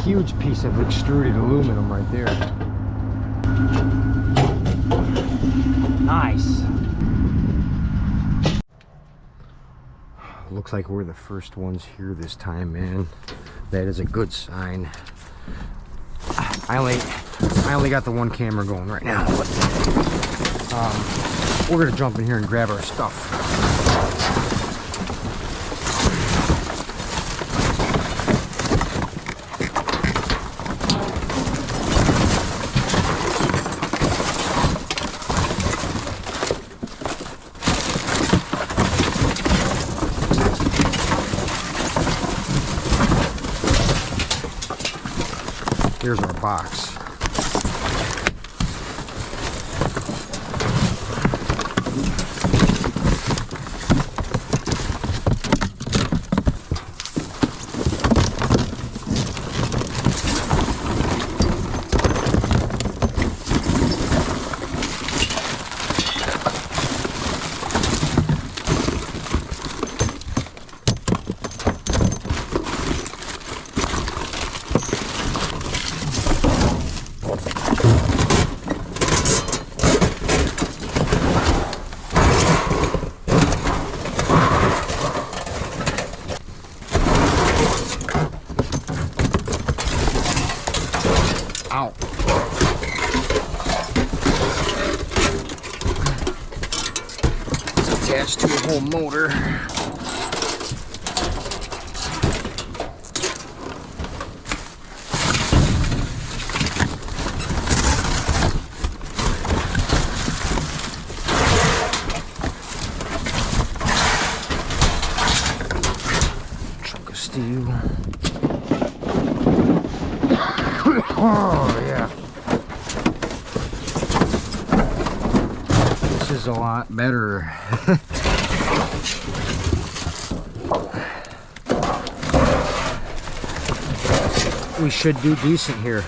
huge piece of extruded aluminum right there. Nice. Looks like we're the first ones here this time, man. That is a good sign. I only got the one camera going right now, but we're gonna jump in here and grab our stuff. Here's our box. Ow. It's attached to a whole motor. Chunk of steel. Oh yeah, this is a lot better. We should do decent here.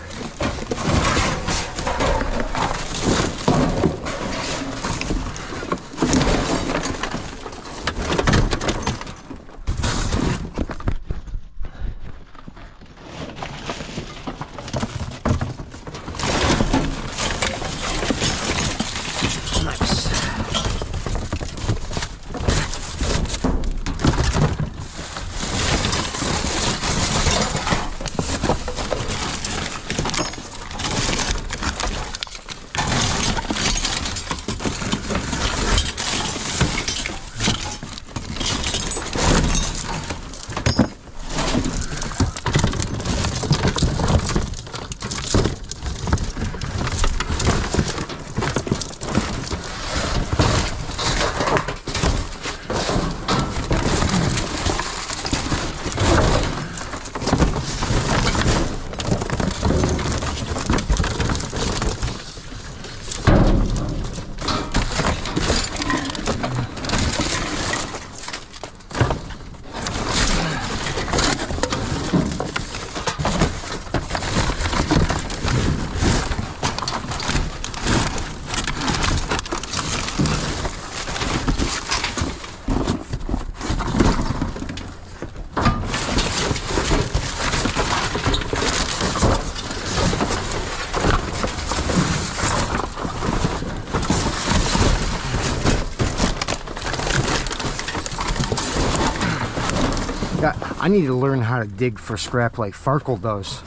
I need to learn how to dig for scrap like Farkle does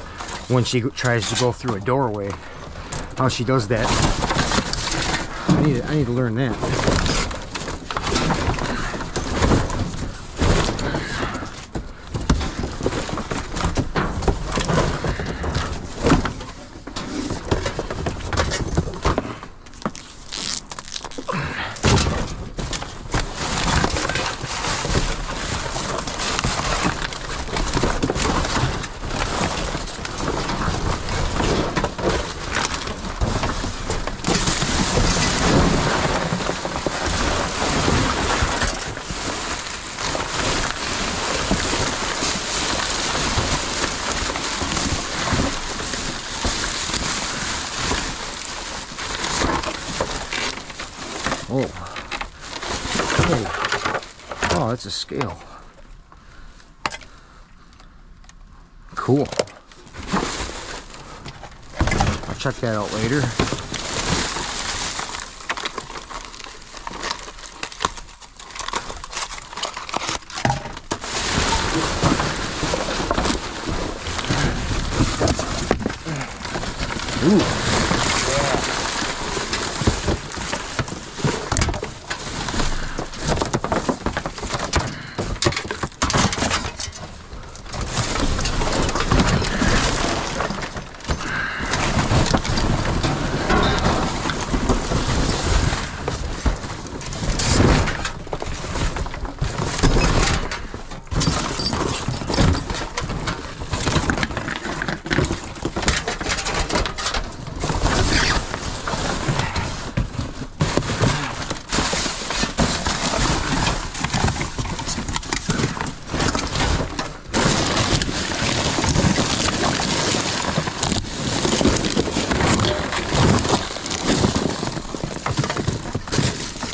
when she tries to go through a doorway. How she does that. I need to learn that. Oh. Oh, that's a scale. Cool. check that out later. Ooh.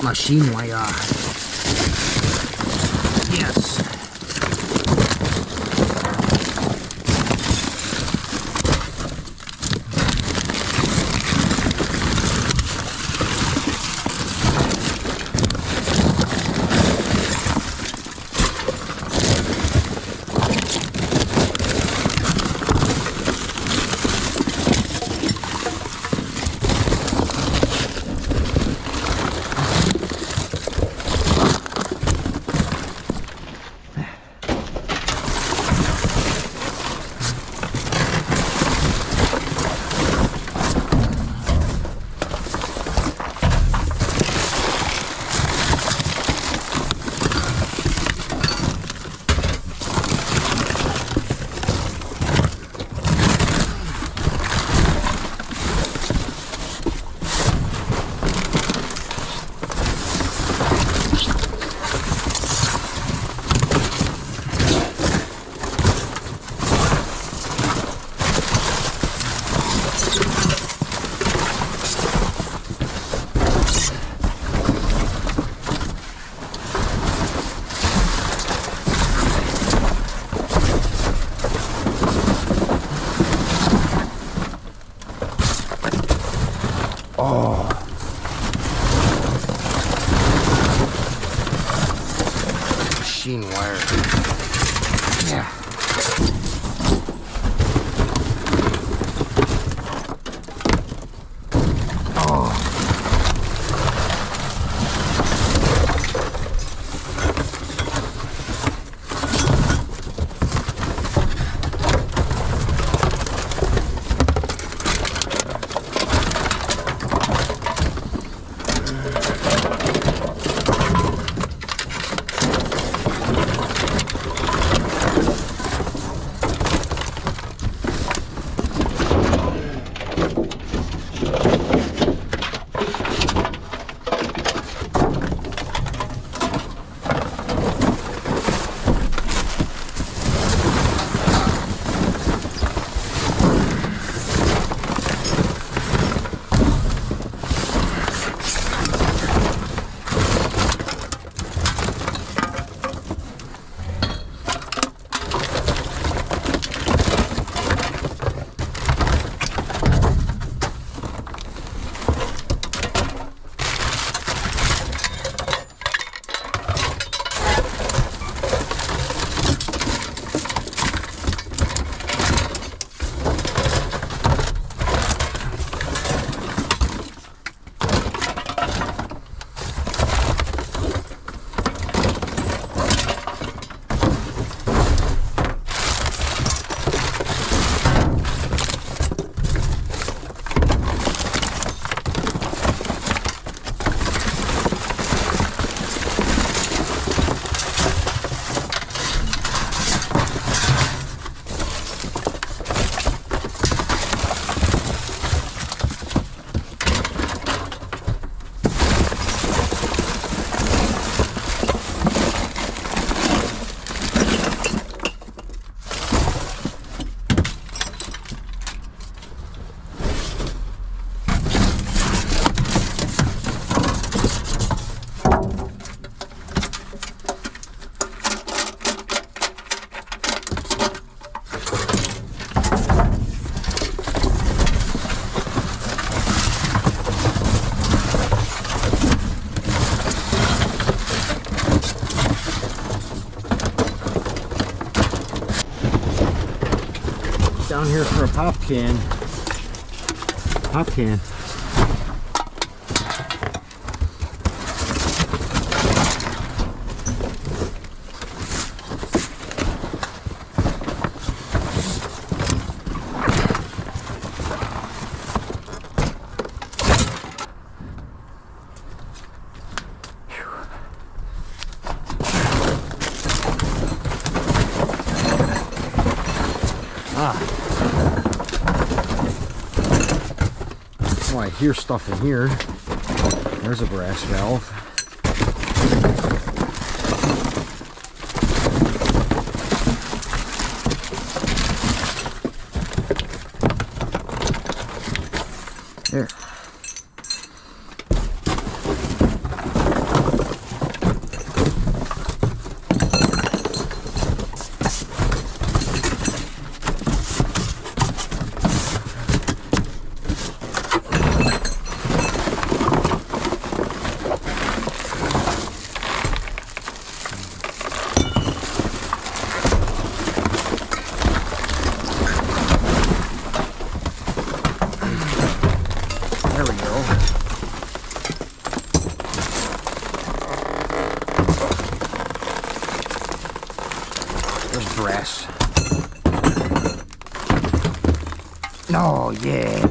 Machine wire. Yes. Oh. Machine wire. Yeah. Oh. here for a pop can. Pop can. Oh, I hear stuff in here. There's a brass valve. There. There we go. There's brass. No, yeah.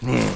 Yeah.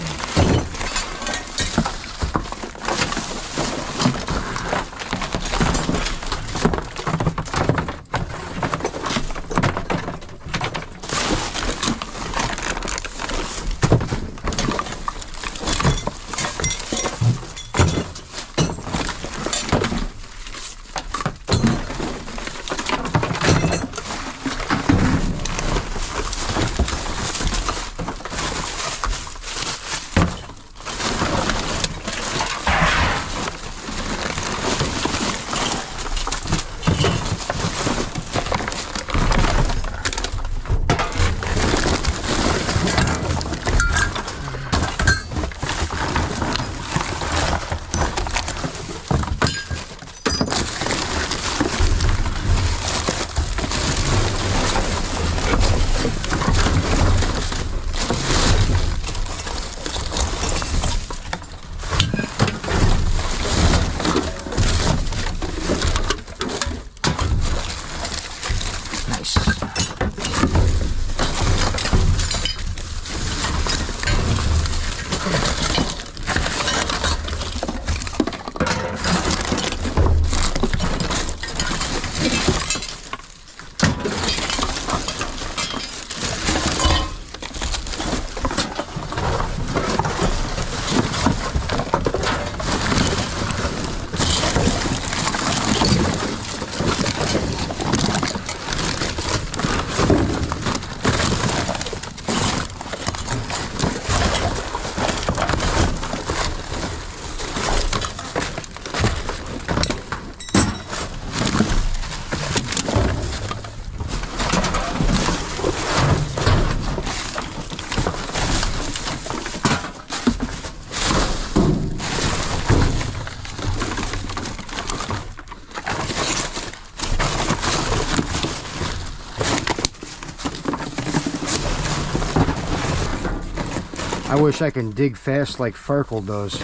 I wish I can dig fast like Farkle does.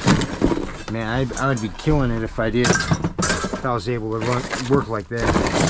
Man, I would be killing it if I did. If I was able to work like that.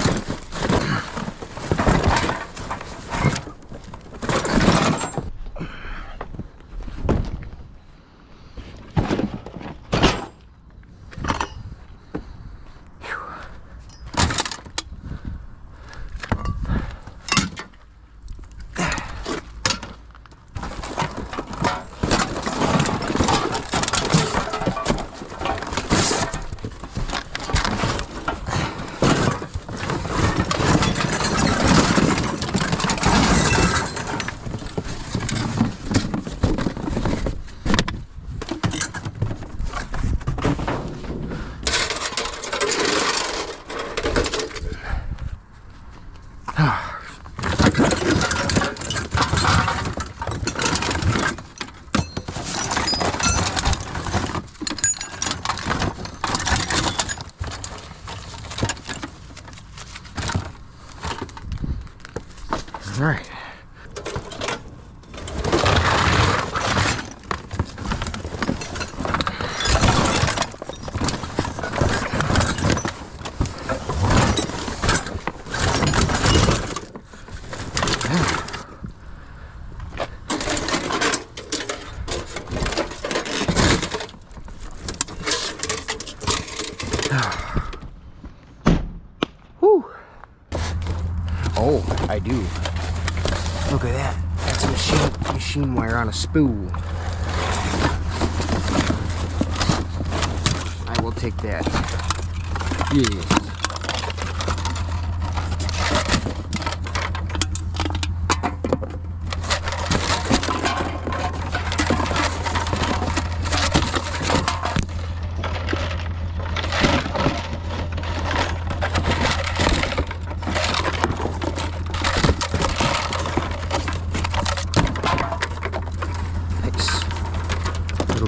Whew. Oh, I do. Look at that. That's a machine wire on a spool. I will take that. Yes.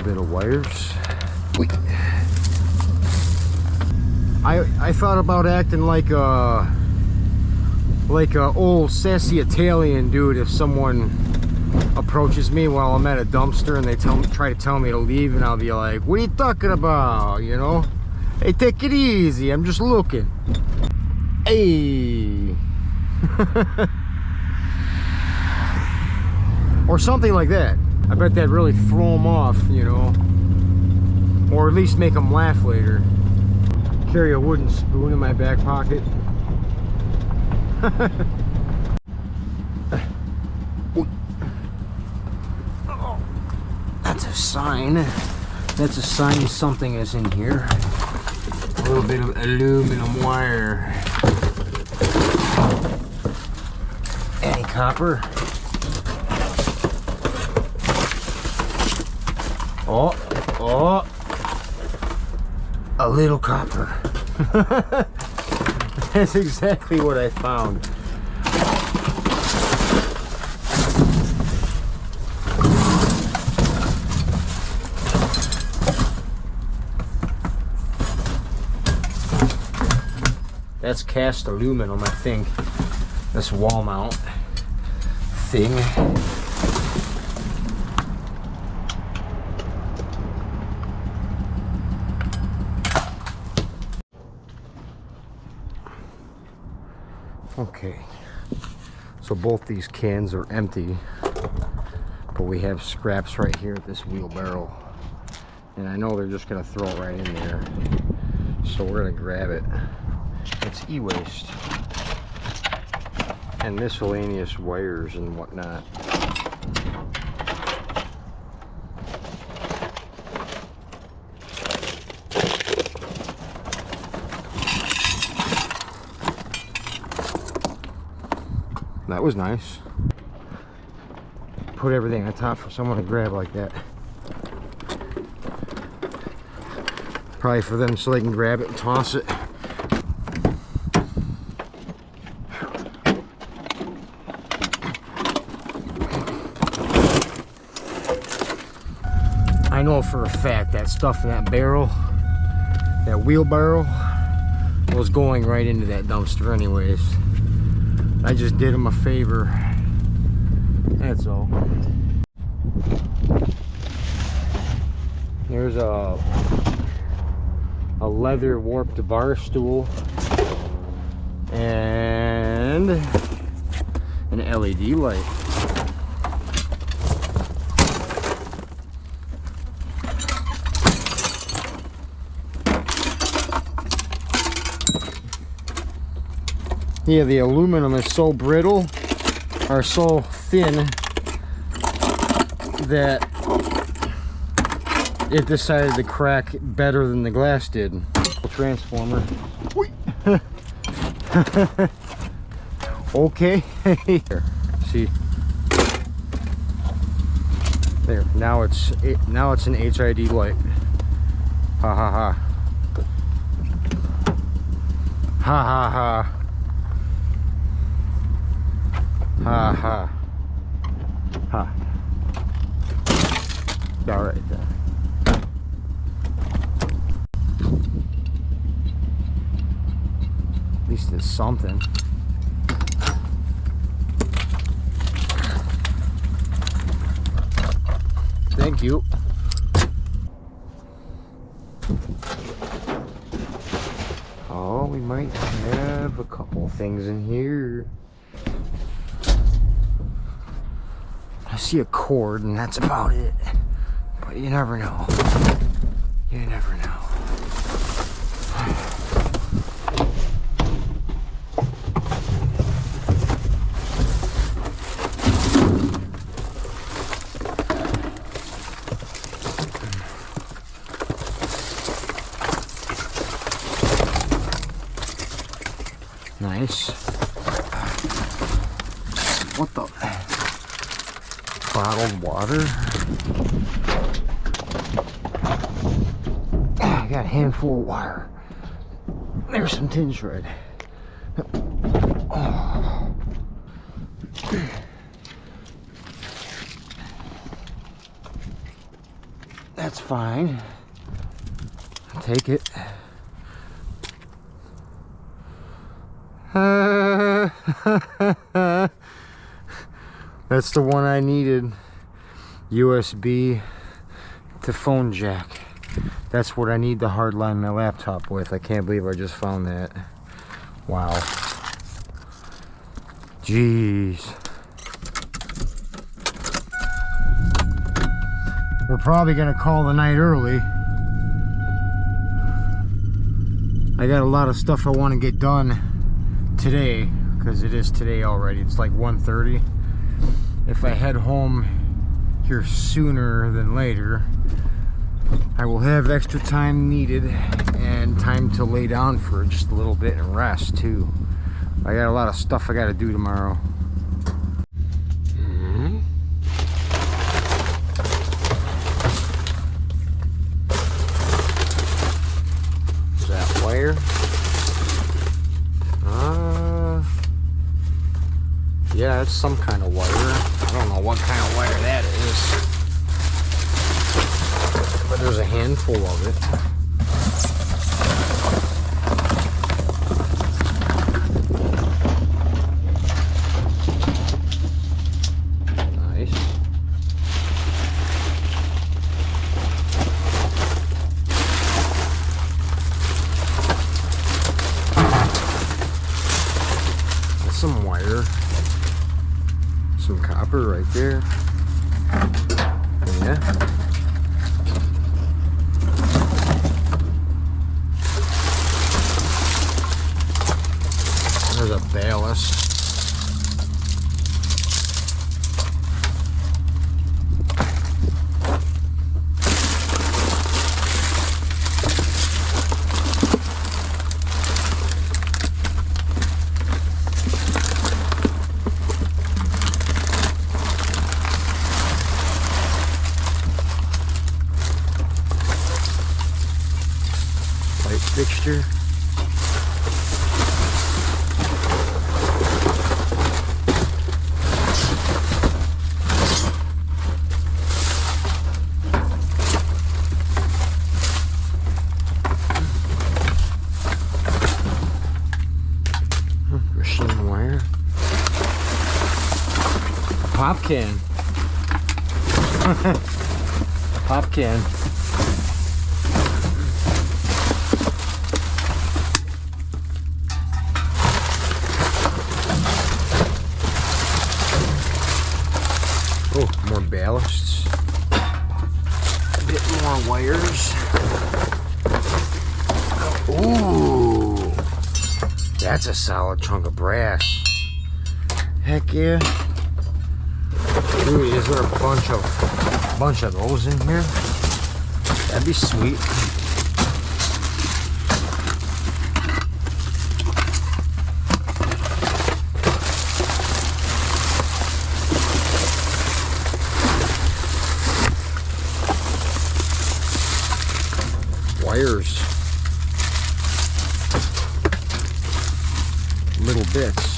Bit of wires. Wait. I thought about acting like a old sassy Italian dude if someone approaches me while I'm at a dumpster and they try to tell me to leave, and I'll be like, "What are you talking about? You know? Hey, take it easy. I'm just looking." Hey. Or something like that. I bet that'd really throw them off, you know, or at least make them laugh later. Carry a wooden spoon in my back pocket. Oh, that's a sign. That's a sign something is in here. A little bit of aluminum wire. Any copper? Oh, a little copper. That's exactly what I found. That's cast aluminum, I think. This wall mount thing. Okay, so both these cans are empty, but we have scraps right here at this wheelbarrow, and I know they're just gonna throw it right in there, so we're gonna grab it. It's e-waste and miscellaneous wires and whatnot. That was nice. Put everything on top for someone to grab like that. Probably for them so they can grab it and toss it. I know for a fact that stuff in that barrel, that wheelbarrow, was going right into that dumpster anyways. I just did him a favor. That's all. There's a leather warped bar stool and an LED light. Yeah, the aluminum is so brittle, or so thin, that it decided to crack better than the glass did. Transformer. Okay. Here, see. There. Now it's an HID light. Ha ha ha. Ha ha ha. Ha ha. Ha. All right then. At least it's something. Thank you. Oh, we might have a couple things in here. I see a cord and that's about it. But you never know. You never know. Nice. What the? Bottled water. I got a handful of water. There's some tin shred. Oh. That's fine. I'll take it. That's the one I needed. USB to phone jack. That's what I need to hardline my laptop with. I can't believe I just found that. Wow. Jeez. We're probably gonna call the night early. I got a lot of stuff I want to get done today, because it is today already. It's like 1:30. If I head home here sooner than later, I will have extra time needed and time to lay down for just a little bit and rest too. I got a lot of stuff I got to do tomorrow. Is that wire? Yeah, it's some kind of wire. I don't know what kind of wire that is, but there's a handful of it. Nice. That's some wire. Some copper right there. Yeah. There's a ballast. Fixture. Machine wire. Pop can. Pop can. Oh, more ballasts. A bit more wires. Ooh, that's a solid chunk of brass. Heck yeah. Dude, is there a bunch of those in here? That'd be sweet. Wires, little bits.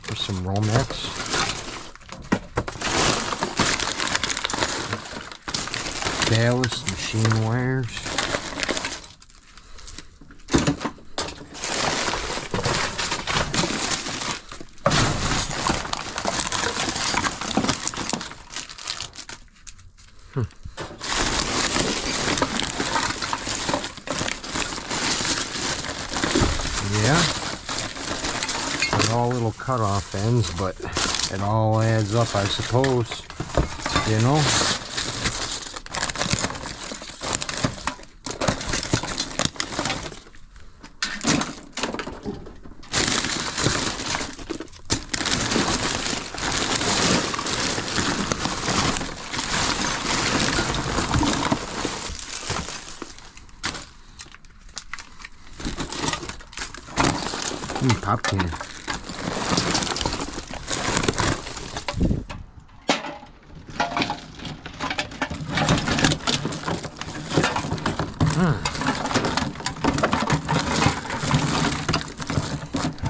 There's some Romex. Ballast, machine wires. Yeah, they're all little cut-off ends, but it all adds up, I suppose, you know. Pop can.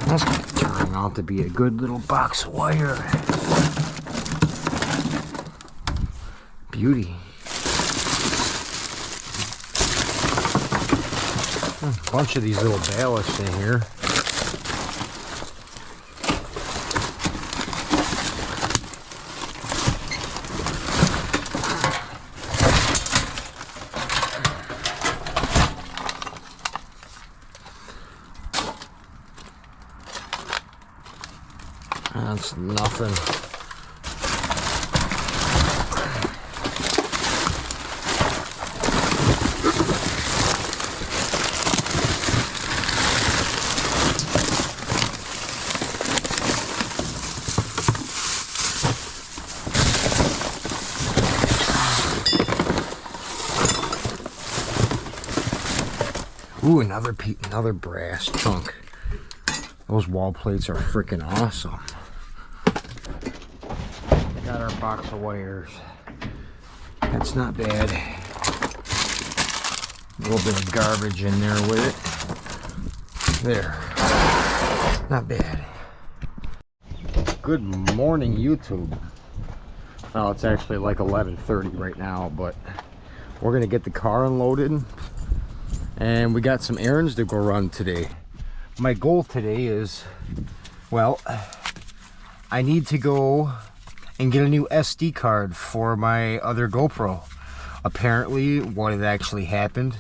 That's turning out to be a good little box of wire. Beauty. A bunch of these little ballasts in here. That's nothing. Ooh, another brass chunk. Those wall plates are freaking awesome. Got our box of wires. That's not bad. A little bit of garbage in there with it. There. Not bad. Good morning, YouTube. Oh, it's actually like 11:30 right now, but we're gonna get the car unloaded, and we got some errands to go run today. My goal today is, well, I need to go and get a new SD card for my other GoPro. Apparently, what had actually happened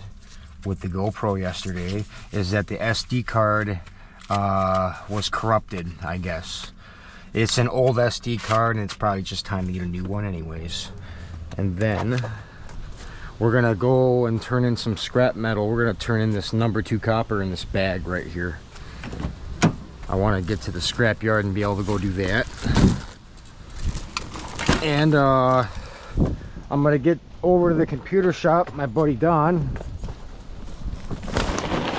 with the GoPro yesterday is that the SD card was corrupted, I guess. It's an old SD card, and it's probably just time to get a new one anyways. And then we're gonna go and turn in some scrap metal. We're gonna turn in this #2 copper in this bag right here. I want to get to the scrap yard and be able to go do that. And I'm gonna get over to the computer shop. My buddy Don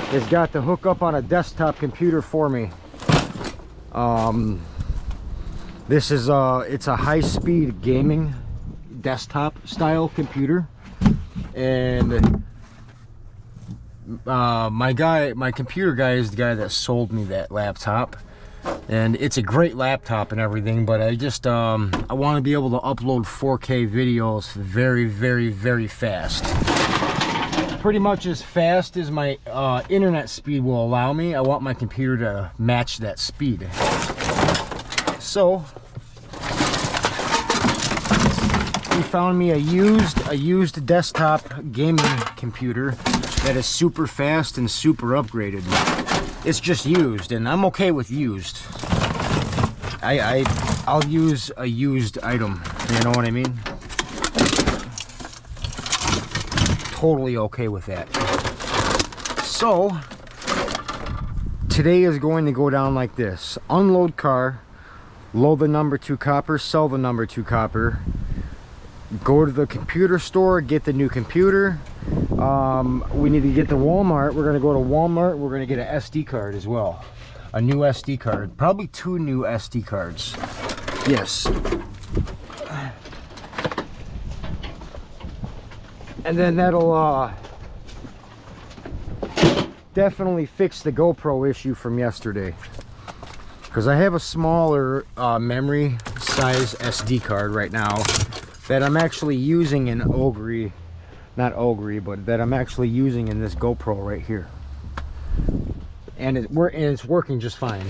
has got to hook up on a desktop computer for me. This is it's a high-speed gaming desktop style computer, and my computer guy is the guy that sold me that laptop. And it's a great laptop and everything, but I just I want to be able to upload 4K videos very, very, very fast. Pretty much as fast as my internet speed will allow me. I want my computer to match that speed. So we found me a used desktop gaming computer that is super fast and super upgraded. It's just used, and I'm okay with used. I'll use a used item, you know what I mean? Totally okay with that. So today is going to go down like this: unload car, load the #2 copper, sell the #2 copper, go to the computer store, get the new computer. We need to get to Walmart. We're going to go to Walmart. We're going to get an SD card as well. A new SD card. Probably 2 new SD cards. Yes. And then that'll definitely fix the GoPro issue from yesterday. Because I have a smaller memory size SD card right now that I'm actually using in but that I'm actually using in this GoPro right here, and it's working just fine.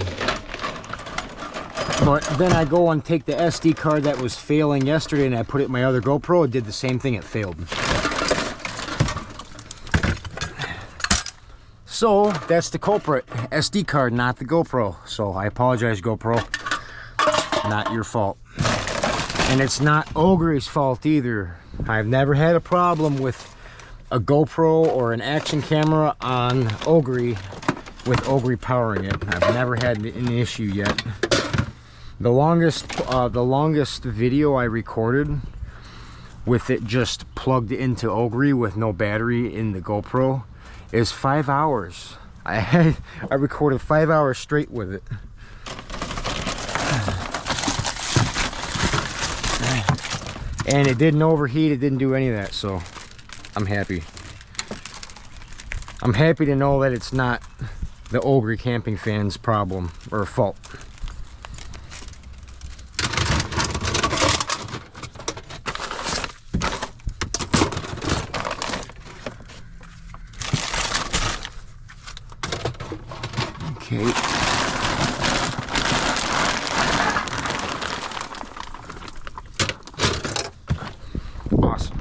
But then I go and take the SD card that was failing yesterday, and I put it in my other GoPro. It did the same thing. It failed. So that's the culprit, SD card, not the GoPro. So I apologize, GoPro, not your fault. And it's not Ogre's fault either. I've never had a problem with a GoPro or an action camera on Ogre with Ogre powering it. I've never had an issue yet. The longest video I recorded with it just plugged into Ogre with no battery in the GoPro is 5 hours. I recorded 5 hours straight with it. And it didn't overheat, it didn't do any of that, so I'm happy. I'm happy to know that it's not the Ogre camping fans' problem or fault. Okay. Awesome.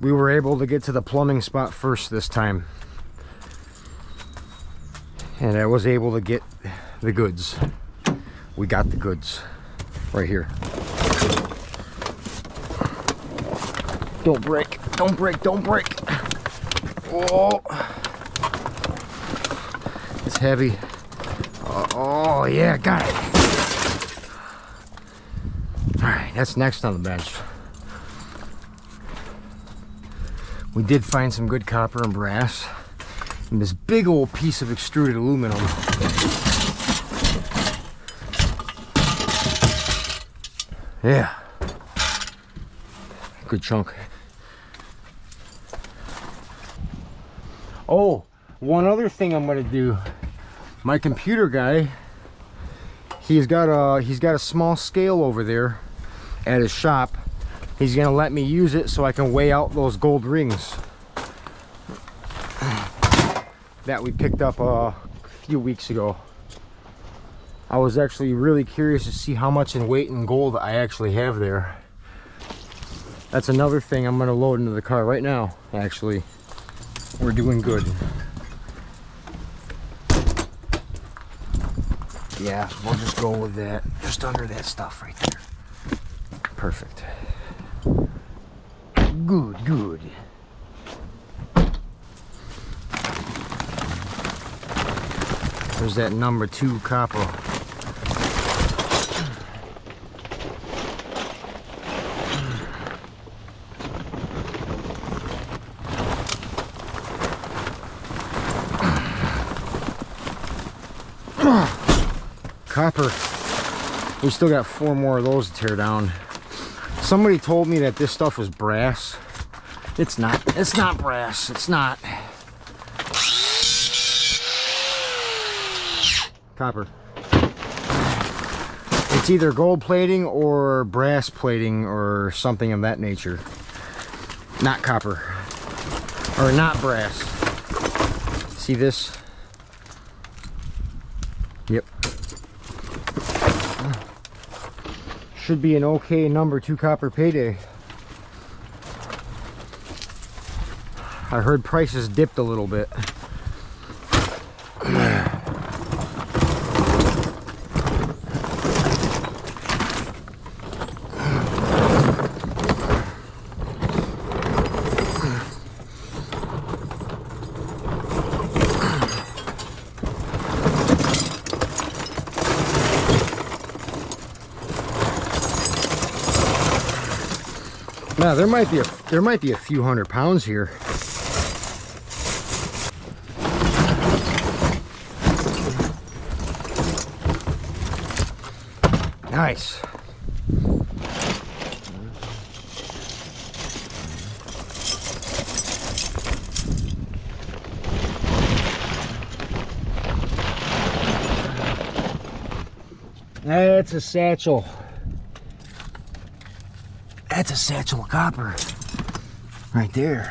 We were able to get to the plumbing spot first this time. And I was able to get the goods. We got the goods right here. Don't break, don't break, don't break. Oh, it's heavy. Oh yeah, got it. All right, that's next on the bench. We did find some good copper and brass and this big old piece of extruded aluminum. Yeah, good chunk. Oh, one other thing I'm gonna do. My computer guy, he's got a small scale over there at his shop. He's gonna let me use it so I can weigh out those gold rings that we picked up a few weeks ago. I was actually really curious to see how much in weight and gold I actually have there. That's another thing I'm gonna load into the car right now, actually. We're doing good. Yeah, we'll just go with that. Just under that stuff right there. Perfect. Good, good. There's that number 2 copper. Copper. We still got 4 more of those to tear down. Somebody told me that this stuff was brass. It's not. It's not brass. It's not. Copper. It's either gold plating or brass plating or something of that nature. Not copper. Or not brass. See this? Yep. Should be an okay number 2 copper payday. I heard prices dipped a little bit. Now there might be a few hundred pounds here. Nice. That's a satchel. That's a satchel of copper right there.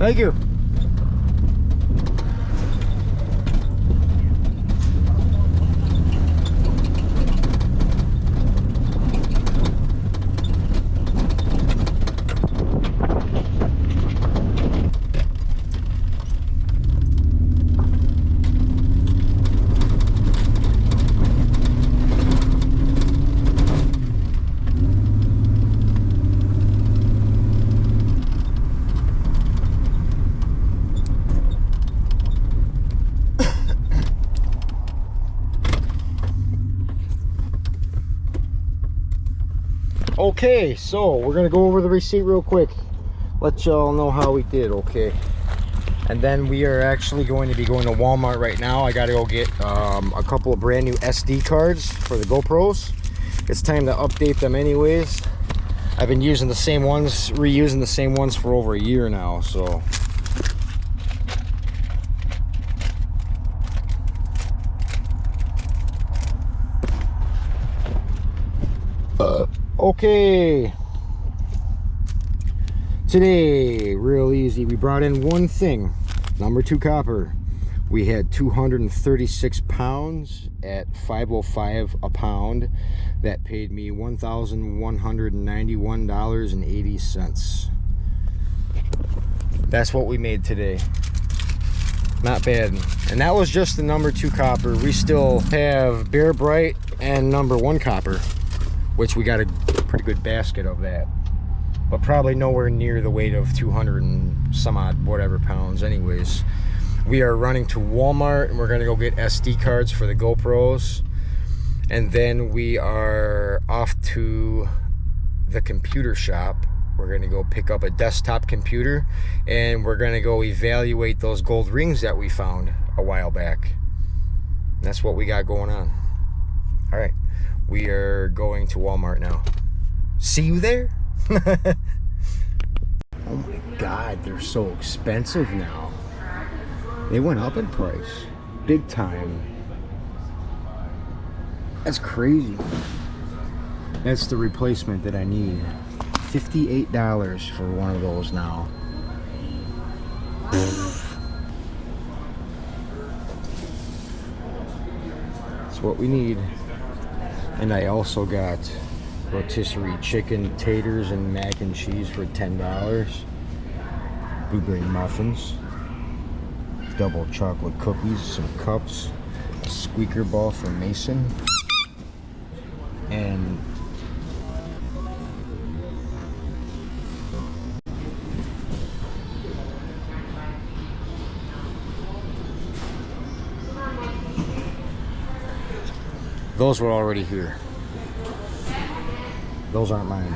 Thank you. Okay, so we're gonna go over the receipt real quick, let y'all know how we did. Okay, and then we are actually going to be going to Walmart right now. I gotta go get a couple of brand new SD cards for the GoPros. It's time to update them anyways. I've been using the same ones, reusing the same ones for over a year now, so okay, today real easy. We brought in one thing, number 2 copper. We had 236 pounds at $5.05 a pound. That paid me $1,191.80. That's what we made today. Not bad. And that was just the number 2 copper. We still have Bear Bright and number 1 copper, which we got a pretty good basket of that, but probably nowhere near the weight of 200 and some odd whatever pounds anyways. We are running to Walmart and we're gonna go get SD cards for the GoPros, and then we are off to the computer shop. We're gonna go pick up a desktop computer and we're gonna go evaluate those gold rings that we found a while back. That's what we got going on. All right, we are going to Walmart now. See you there. Oh my God, they're so expensive now. They went up in price, big time. That's crazy. That's the replacement that I need. $58 for one of those now. That's what we need. And I also got rotisserie chicken, taters, and mac and cheese for $10. Blueberry muffins, double chocolate cookies, some cups, a squeaker ball for Mason, and those were already here. Those aren't mine.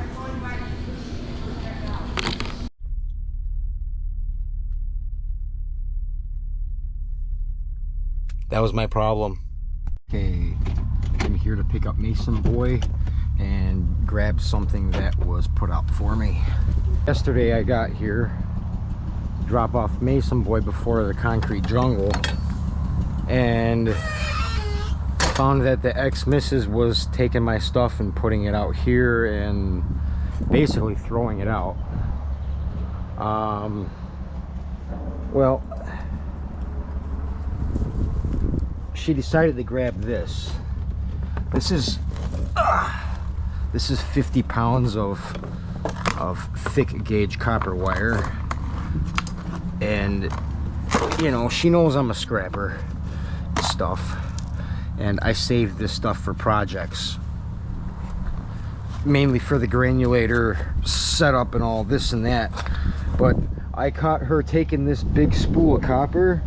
That was my problem. Okay, I'm here to pick up Mason Boy and grab something that was put out for me. Yesterday I got here to drop off Mason Boy before the concrete jungle and found that the ex-missus was taking my stuff and putting it out here and basically throwing it out. Well, she decided to grab this. This is 50 pounds of thick gauge copper wire, and you know, she knows I'm a scrapper stuff, and I saved this stuff for projects, mainly for the granulator setup and all this and that. But I caught her taking this big spool of copper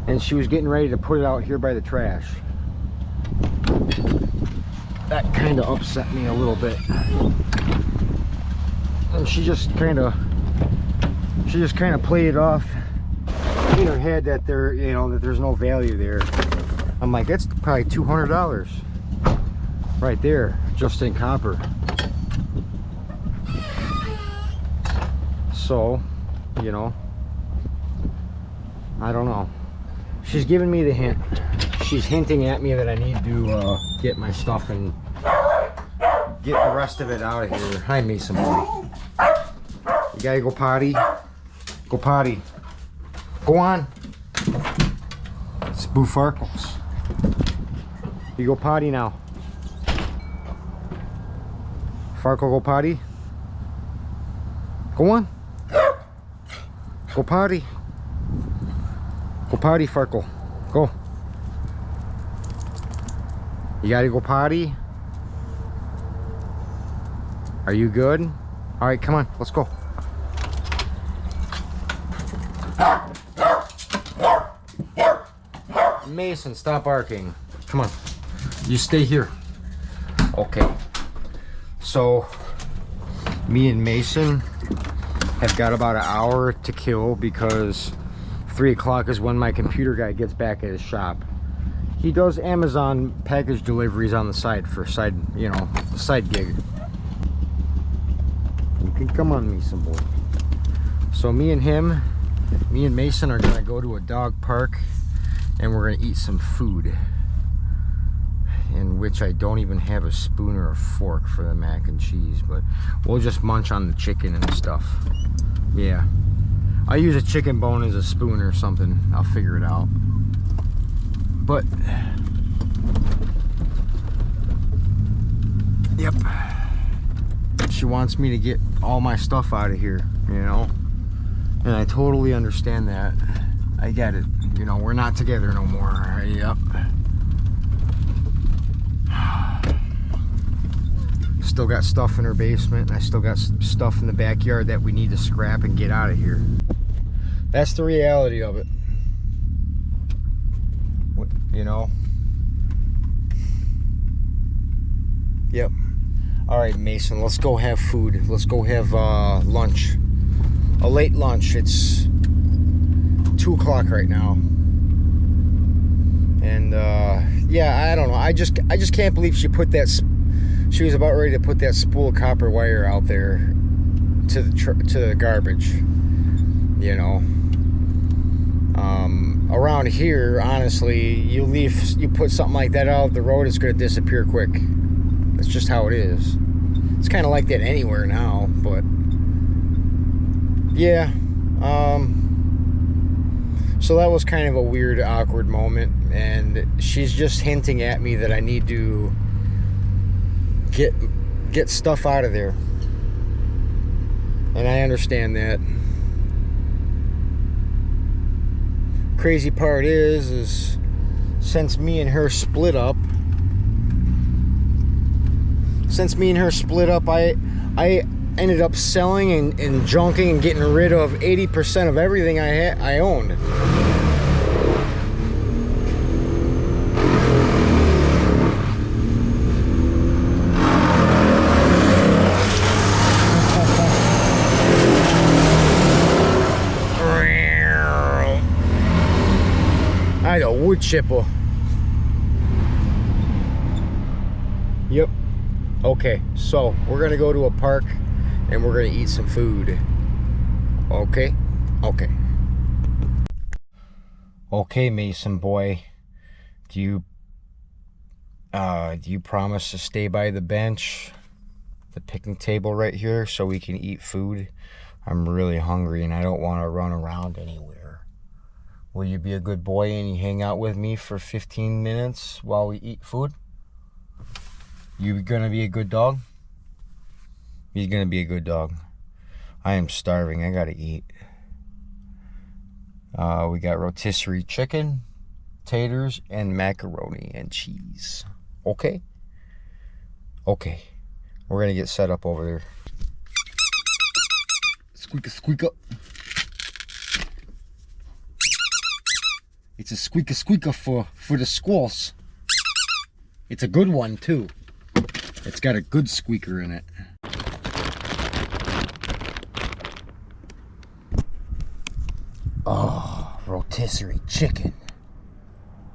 and she was getting ready to put it out here by the trash. That kind of upset me a little bit. And she just kind of played it off in her head that there, you know, that there's no value there. I'm like, that's probably $200 right there, just in copper. So, you know, I don't know. She's giving me the hint. She's hinting at me that I need to get my stuff and get the rest of it out of here. Hi, Mason Boy. You gotta go potty. Go potty. Go on. It's Boo Farkles. You go potty now. Farkle, go potty. Go on. Go potty. Go potty, Farkle. Go. You gotta go potty. Are you good? All right, come on, let's go. Mason, stop barking. Come on, you stay here. Okay. So, me and Mason have got about an hour to kill because 3 o'clock is when my computer guy gets back at his shop. He does Amazon package deliveries on the side for side, you know, side gig. You can come on, Mason boy. So me and Mason are gonna go to a dog park and we're gonna eat some food, in which I don't even have a spoon or a fork for the mac and cheese, but we'll just munch on the chicken and stuff. Yeah, I use a chicken bone as a spoon or something. I'll figure it out. But yep, she wants me to get all my stuff out of here, you know, and I totally understand that. I get it, you know, we're not together no more. Yep. Still got stuff in her basement, and I still got stuff in the backyard that we need to scrap and get out of here. That's the reality of it. You know? Yep. Alright, Mason, let's go have food. Let's go have lunch. A late lunch. It's 2 o'clock right now. And yeah, I don't know. I just can't believe she put that. She was about ready to put that spool of copper wire out there to the garbage. You know. Around here, honestly, you put something like that out of the road, it's going to disappear quick. That's just how it is. It's kind of like that anywhere now, but yeah. So that was kind of a weird, awkward moment, and she's just hinting at me that I need to get stuff out of there, and I understand that. Crazy part is since me and her split up, I ended up selling and junking and getting rid of 80% of everything I owned. I had a wood chipper. Yep. Okay, so we're gonna go to a park and we're gonna eat some food. Okay? Okay. Okay, Mason boy. Do you promise to stay by the bench, the picnic table right here, so we can eat food? I'm really hungry and I don't want to run around anywhere. Will you be a good boy and you hang out with me for 15 minutes while we eat food? You gonna be a good dog? He's gonna be a good dog. I am starving. I gotta eat. We got rotisserie chicken, taters, and macaroni and cheese. Okay? Okay. We're gonna get set up over there. Squeak a squeak up. It's a squeaker for the squalls. It's a good one too. It's got a good squeaker in it. Oh, rotisserie chicken.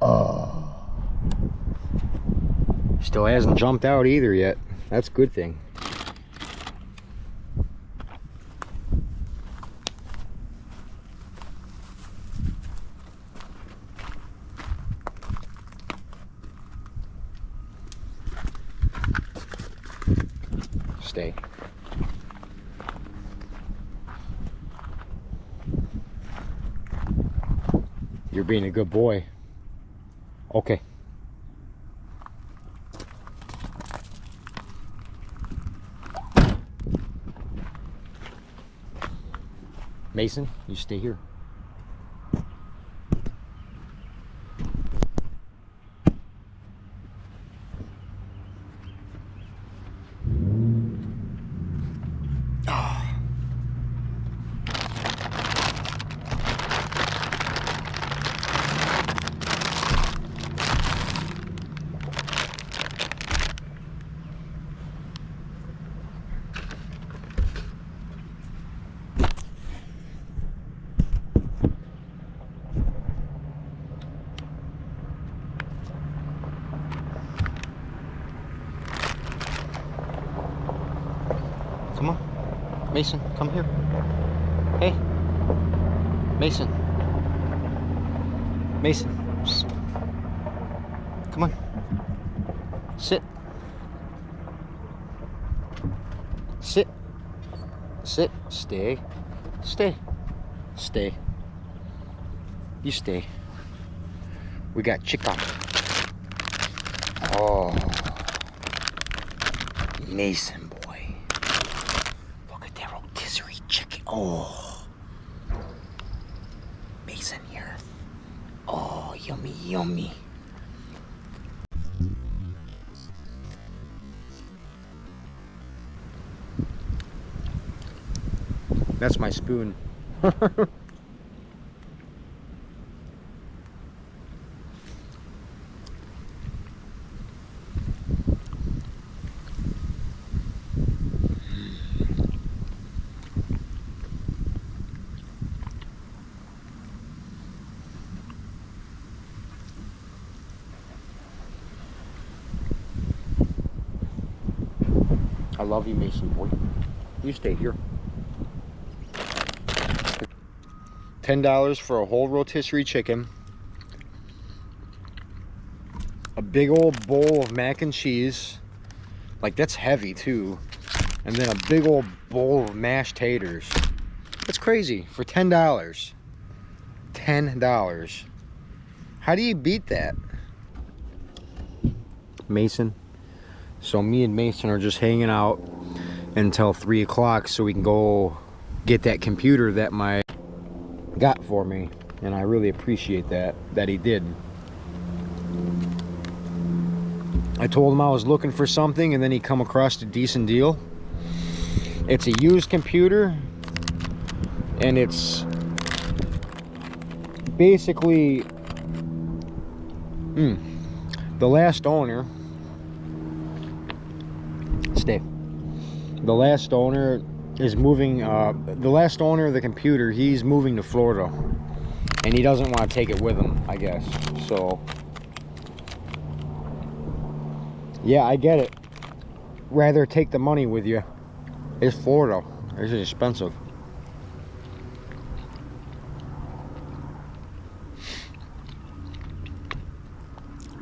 Oh. Still hasn't jumped out either yet. That's a good thing. Stay. You're being a good boy. Okay. Mason, you stay here. Come on. Mason, come here. Hey. Mason. Mason. Come on. Sit. Sit. Sit. Stay. Stay. Stay. You stay. We got chicken. Oh. Mason boy. Look at that rotisserie chicken. Oh. Mason here. Oh, yummy, yummy. That's my spoon. I love you, Mason boy. You stay here. $10 for a whole rotisserie chicken, a big old bowl of mac and cheese, like that's heavy too, and then a big old bowl of mashed taters. That's crazy for $10. $10. How do you beat that? Mason. So me and Mason are just hanging out until 3 o'clock so we can go get that computer that my got for me, and I really appreciate that he did. I told him I was looking for something, and then he come across a decent deal. It's a used computer, and it's basically the last owner. Stay. The last owner is moving, the last owner of the computer, he's moving to Florida, and he doesn't want to take it with him, I guess. So yeah, I get it. Rather take the money with you. It's Florida. It's expensive.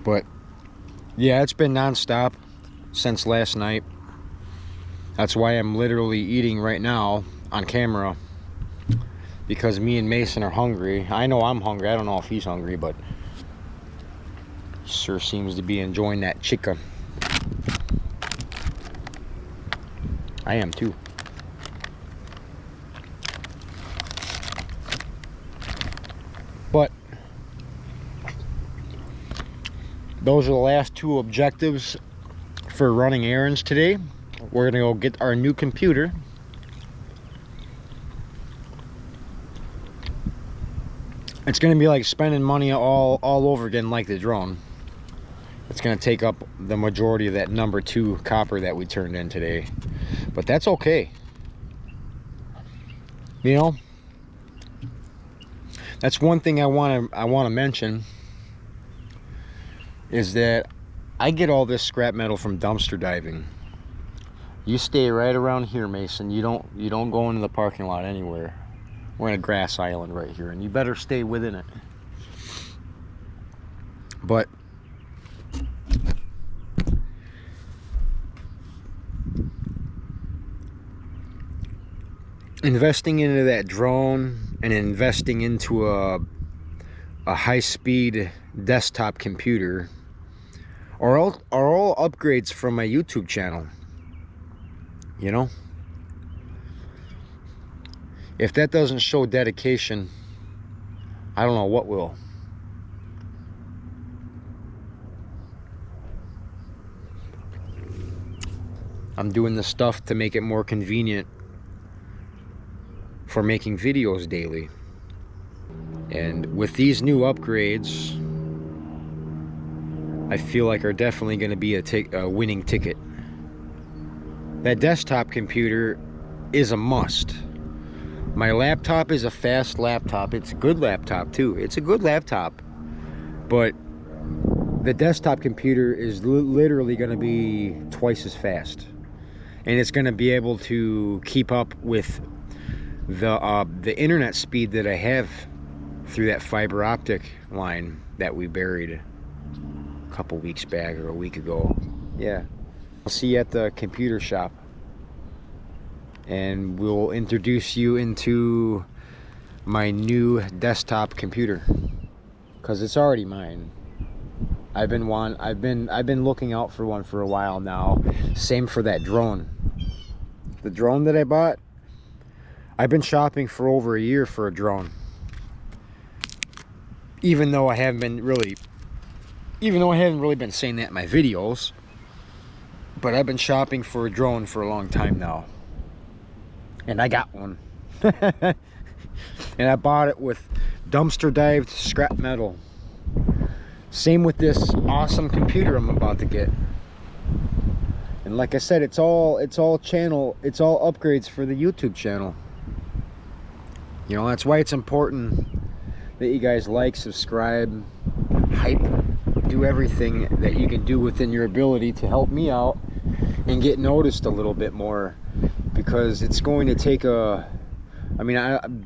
But yeah, it's been non-stop since last night. That's why I'm literally eating right now on camera, because me and Mason are hungry. I know I'm hungry. I don't know if he's hungry, but sure seems to be enjoying that chicken. I am too. But those are the last two objectives for running errands today. We're gonna go get our new computer. It's gonna be like spending money all over again, like the drone. It's gonna take up the majority of that number 2 copper that we turned in today, but that's okay. You know, that's one thing I want to mention, is that I get all this scrap metal from dumpster diving. You stay right around here, Mason. You don't go into the parking lot anywhere. We're in a grass island right here, and you better stay within it. But investing into that drone and investing into a a high-speed desktop computer are all upgrades from my YouTube channel. You know, if that doesn't show dedication, I don't know what will. I'm doing this stuff to make it more convenient for making videos daily. And with these new upgrades, I feel like are definitely going to be a winning ticket. That desktop computer is a must. My laptop is a fast laptop. It's a good laptop too. It's a good laptop. But the desktop computer is literally going to be twice as fast. And it's going to be able to keep up with the internet speed that I have through that fiber optic line that we buried a couple weeks back or a week ago. Yeah. I'll see you at the computer shop. And we'll introduce you into my new desktop computer. 'Cause it's already mine. I've been looking out for one for a while now. Same for that drone. The drone that I bought, I've been shopping for over a year for a drone. Even though I haven't really been saying that in my videos, but I've been shopping for a drone for a long time now. And I got one. And I bought it with dumpster dived scrap metal. Same with this awesome computer I'm about to get. And like I said, it's all upgrades for the YouTube channel. You know, that's why it's important that you guys like, subscribe, hype, do everything that you can do within your ability to help me out and get noticed a little bit more, because it's going to take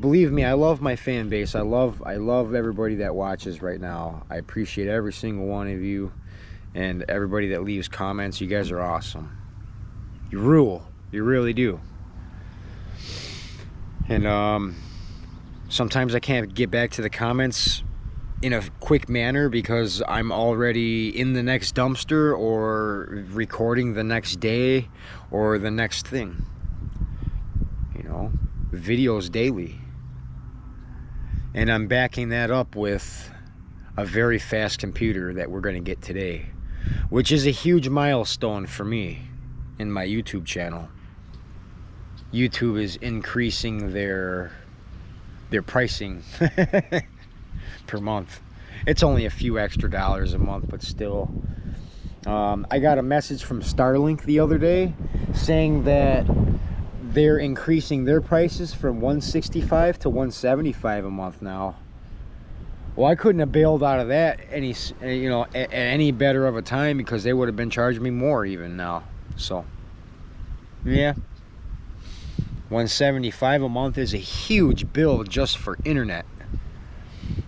believe me, I love my fan base. I love everybody that watches right now. I appreciate every single one of you and everybody that leaves comments. You guys are awesome. You rule. You really do. And sometimes I can't get back to the comments in a quick manner because I'm already in the next dumpster or recording the next day or the next thing. You know, videos daily. And I'm backing that up with a very fast computer that we're going to get today, which is a huge milestone for me in my YouTube channel. YouTube is increasing their pricing per month. It's only a few extra dollars a month, but still. I got a message from Starlink the other day saying that they're increasing their prices from $165 to $175 a month now. Well, I couldn't have bailed out of that at any better of a time, because they would have been charging me more even now. So yeah, $175 a month is a huge bill just for internet.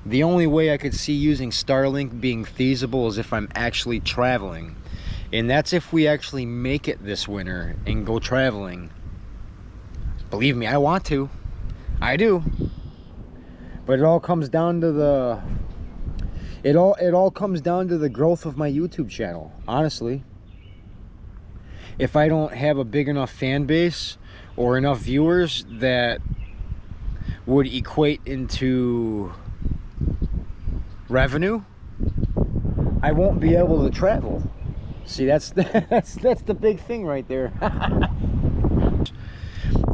The only way I could see using Starlink being feasible is if I'm actually traveling, and that's if we actually make it this winter and go traveling. Believe me, I want to. I do. But it all comes down to the growth of my YouTube channel, honestly. If I don't have a big enough fan base or enough viewers that would equate into revenue, I won't be able to travel. See, that's the big thing right there.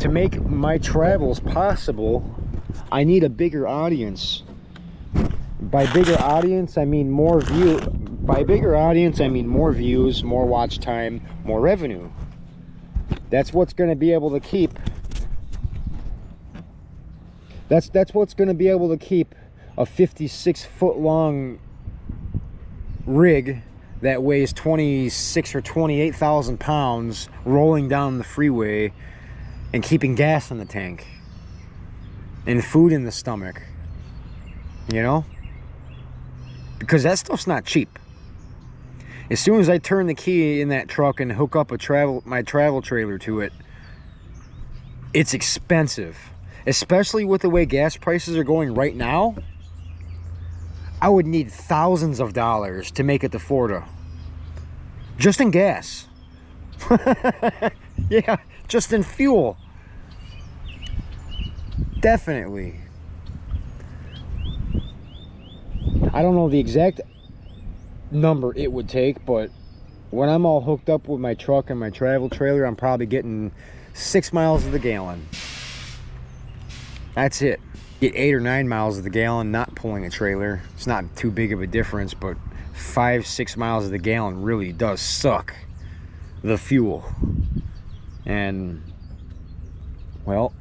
To make my travels possible, I need a bigger audience. By bigger audience, I mean more views, more watch time, more revenue. That's what's going to be able to keep. That's what's going to be able to keep a 56-foot long rig that weighs 26 or 28,000 pounds rolling down the freeway and keeping gas in the tank and food in the stomach, you know, because that stuff's not cheap. As soon as I turn the key in that truck and hook up my travel trailer to it, it's expensive, especially with the way gas prices are going right now. I would need thousands of dollars to make it to Florida. Just in gas. Yeah, just in fuel. Definitely. I don't know the exact number it would take, but when I'm all hooked up with my truck and my travel trailer, I'm probably getting 6 miles of the gallon. That's it. Get 8 or 9 miles of the gallon not pulling a trailer. It's not too big of a difference, but 5-6 miles of the gallon really does suck the fuel. And well,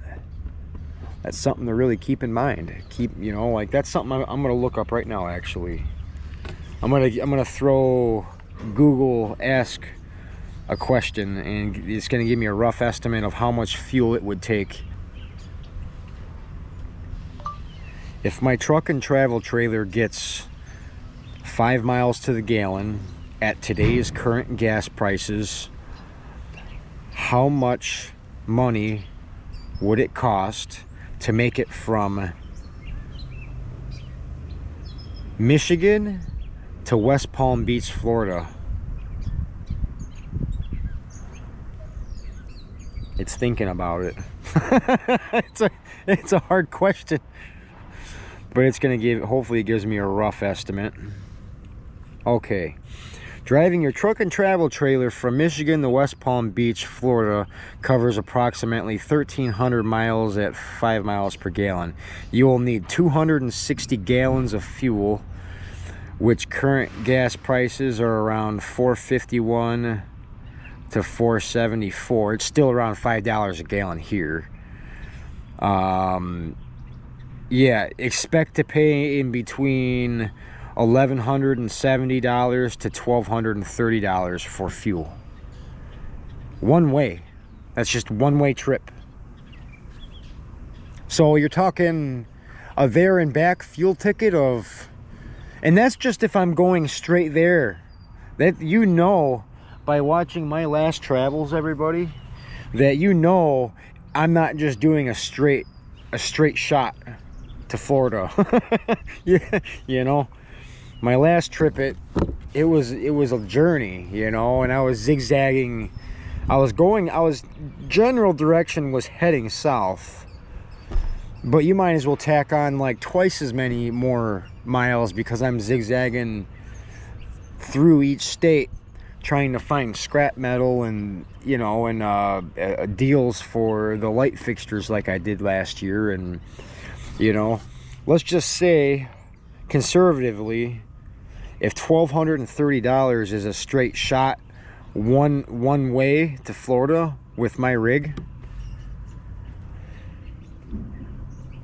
that's something to really keep in mind. You know, like that's something I'm gonna look up right now. Actually, I'm gonna throw Google ask a question, and it's gonna give me a rough estimate of how much fuel it would take if my truck and travel trailer gets 5 miles to the gallon at today's current gas prices. How much money would it cost to make it from Michigan to West Palm Beach, Florida? It's thinking about it. It's a hard question, but it's gonna give, hopefully it gives me a rough estimate. Okay. Driving your truck and travel trailer from Michigan to West Palm Beach, Florida covers approximately 1,300 miles at 5 miles per gallon. You will need 260 gallons of fuel, which current gas prices are around $4.51 to $4.74. It's still around $5 a gallon here. Yeah, expect to pay in between $1,170 to $1,230 for fuel. One way. That's just one-way trip. So you're talking a there and back fuel ticket of, and that's just if I'm going straight there. That, you know, by watching my last travels, everybody, that you know I'm not just doing a straight shot to Florida. Yeah, you know. My last trip, it was a journey, you know, and I was zigzagging. General direction was heading south, but you might as well tack on like twice as many more miles because I'm zigzagging through each state trying to find scrap metal and, you know, and deals for the light fixtures like I did last year. And, you know, let's just say conservatively, if $1,230 is a straight shot one way to Florida with my rig,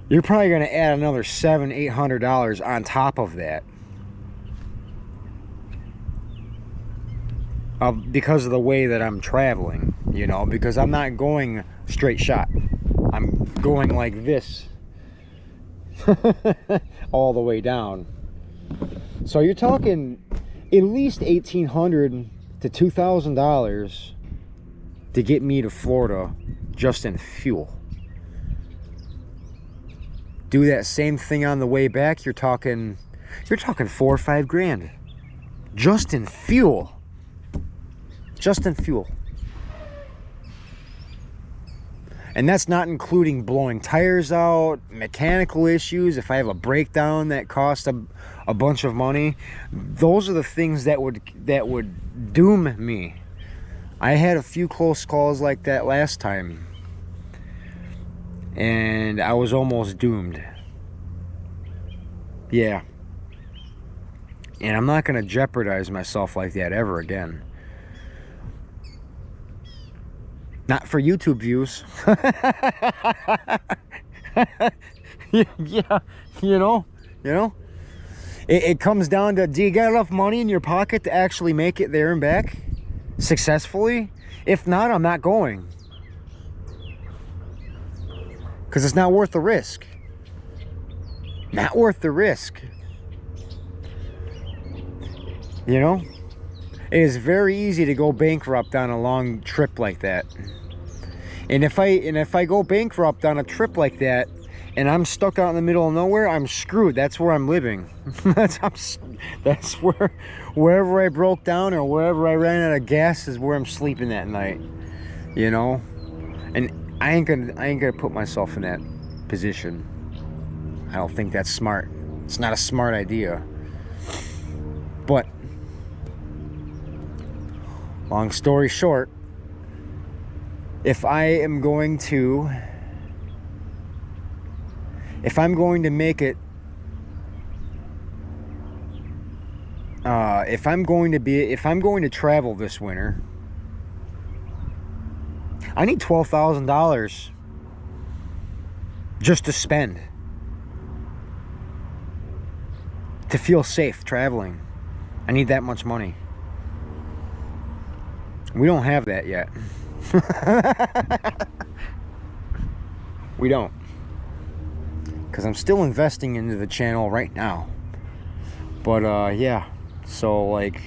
you're probably going to add another $700-800 on top of that, because of the way that I'm traveling, you know, because I'm not going straight shot. I'm going like this all the way down. So you're talking at least $1,800 to $2,000 to get me to Florida just in fuel. Do that same thing on the way back, you're talking 4 or 5 grand just in fuel. Just in fuel. And that's not including blowing tires out, mechanical issues. If I have a breakdown that costs a bunch of money, those are the things that would doom me. I had a few close calls like that last time, and I was almost doomed. Yeah. And I'm not going to jeopardize myself like that ever again. Not for YouTube views. Yeah, you know. It comes down to, do you got enough money in your pocket to actually make it there and back successfully? If not, I'm not going. Because it's not worth the risk. Not worth the risk. You know? It is very easy to go bankrupt on a long trip like that. And if I go bankrupt on a trip like that, and I'm stuck out in the middle of nowhere, I'm screwed. That's where I'm living. That's where, wherever I broke down or wherever I ran out of gas is where I'm sleeping that night, you know. And I ain't gonna put myself in that position. I don't think that's smart. It's not a smart idea. But long story short, if I'm going to make it, if I'm going to travel this winter, I need $12,000 just to spend, to feel safe traveling. I need that much money. We don't have that yet. We don't, because I'm still investing into the channel right now. But yeah, so like,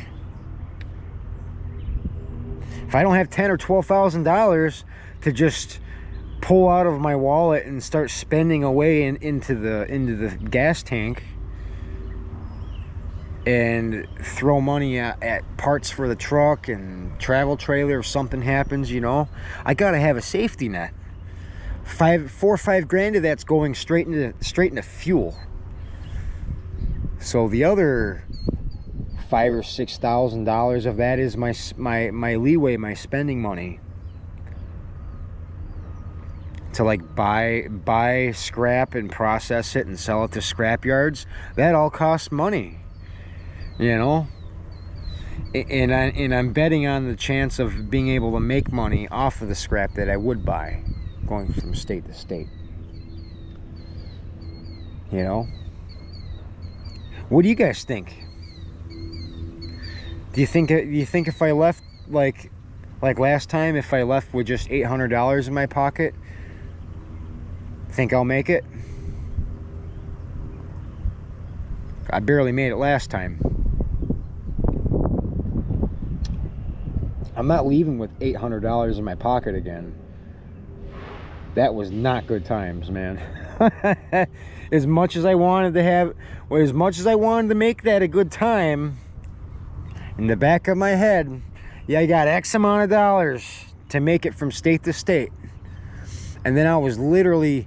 if I don't have $10,000 or $12,000 to just pull out of my wallet and start spending away into the gas tank, and throw money at parts for the truck and travel trailer if something happens, you know, I gotta have a safety net. 4 or 5 grand of that's going straight into fuel. So the other $5,000 or $6,000 of that is my leeway, my spending money to like buy scrap and process it and sell it to scrap yards. That all costs money, you know. And I'm betting on the chance of being able to make money off of the scrap that I would buy going from state to state, you know. What do you guys think? Do you think if I left like last time, if I left with just $800 in my pocket, think I'll make it? I barely made it last time. I'm not leaving with $800 in my pocket again. That was not good times, man. As much as I wanted to have, well, as much as I wanted to make that a good time, in the back of my head, yeah, I got X amount of dollars to make it from state to state. And then I was literally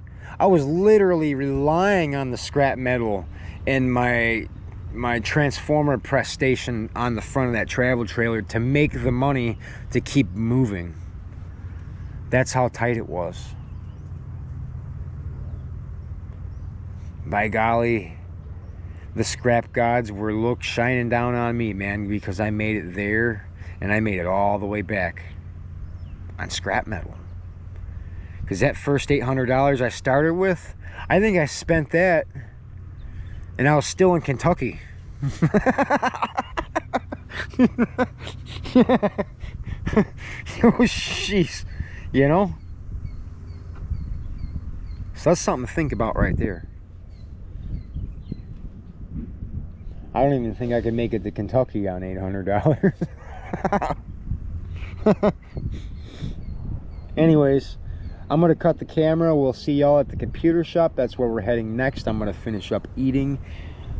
relying on the scrap metal and my transformer press station on the front of that travel trailer to make the money to keep moving. That's how tight it was. By golly, the scrap gods were shining down on me, man, because I made it there and I made it all the way back on scrap metal. Because that first $800 I started with, I think I spent that and I was still in Kentucky. Oh, jeez, you know? So that's something to think about right there. I don't even think I could make it to Kentucky on $800. Anyways, I'm going to cut the camera. We'll see y'all at the computer shop. That's where we're heading next. I'm going to finish up eating.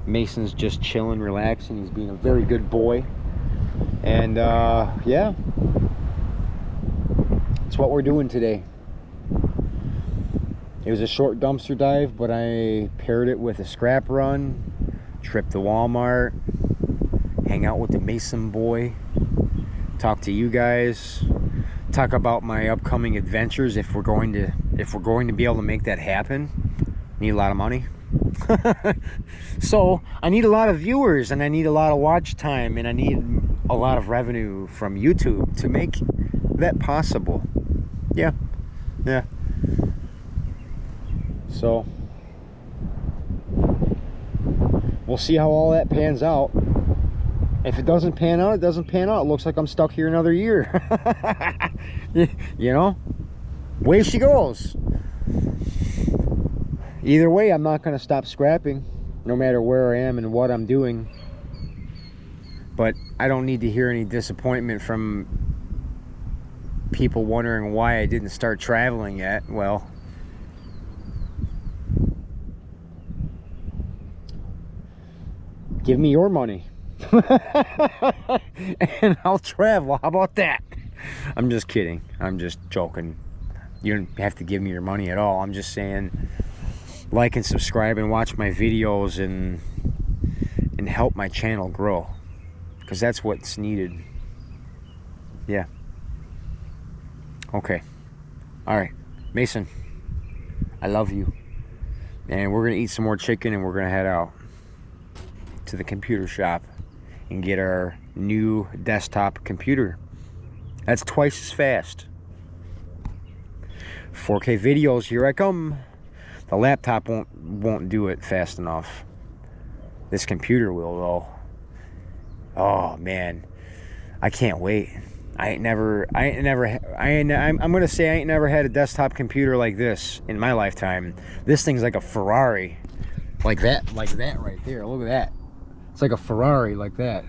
Mason's just chilling, relaxing. He's being a very good boy. And yeah, that's what we're doing today. It was a short dumpster dive, but I paired it with a scrap run, trip to Walmart, hang out with the Mason boy, talk to you guys, talk about my upcoming adventures if we're going to be able to make that happen. Need a lot of money. So I need a lot of viewers and I need a lot of watch time and I need a lot of revenue from YouTube to make that possible. Yeah. So we'll see how all that pans out. If it doesn't pan out, it doesn't pan out. It looks like I'm stuck here another year. You know, way she goes. Either way, I'm not going to stop scrapping, no matter where I am and what I'm doing. But I don't need to hear any disappointment from people wondering why I didn't start traveling yet. Well, give me your money. And I'll travel. How about that? I'm just kidding. I'm just joking. You don't have to give me your money at all. I'm just saying, like and subscribe and watch my videos and help my channel grow, because that's what's needed. Yeah. Okay. All right, Mason, I love you. And we're gonna eat some more chicken, and we're gonna head out to the computer shop and get our new desktop computer. That's twice as fast. 4K videos, here I come. The laptop won't do it fast enough. This computer will though. Oh man, I can't wait. I'm gonna say I ain't never had a desktop computer like this in my lifetime. This thing's like a Ferrari, like that right there. Look at that. It's like a Ferrari like that.